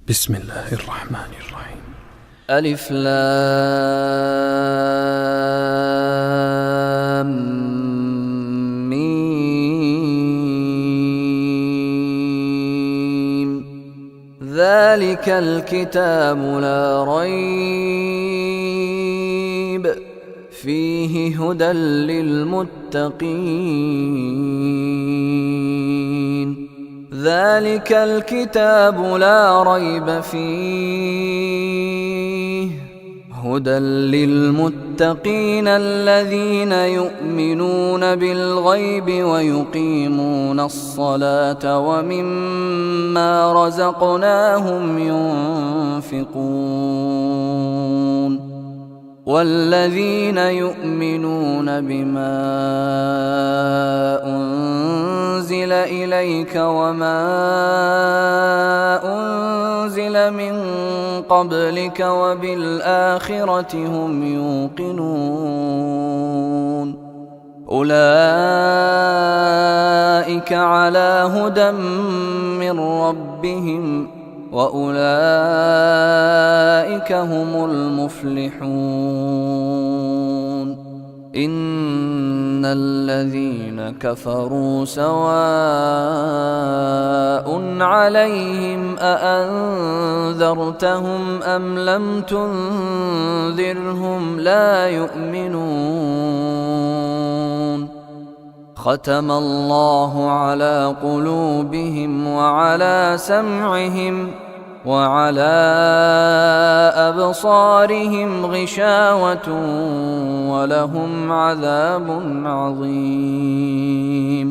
بسم الله الرحمن الرحيم. ألف لام ميم. ذلك الكتاب لا ريب فيه هدى للمتقين. ذلك الكتاب لا ريب فيه هدى للمتقين الذين يؤمنون بالغيب ويقيمون الصلاة ومما رزقناهم ينفقون. والذين يؤمنون بما أنزل إليك وما أنزل من قبلك وبالآخرة هم يوقنون. أولئك على هدى من ربهم وأولئك هم المفلحون. إن الذين كفروا سواء عليهم أأنذرتهم أم لم تنذرهم لا يؤمنون. ختم الله على قلوبهم وعلى سمعهم وعلى أبصارهم غشاوة ولهم عذاب عظيم.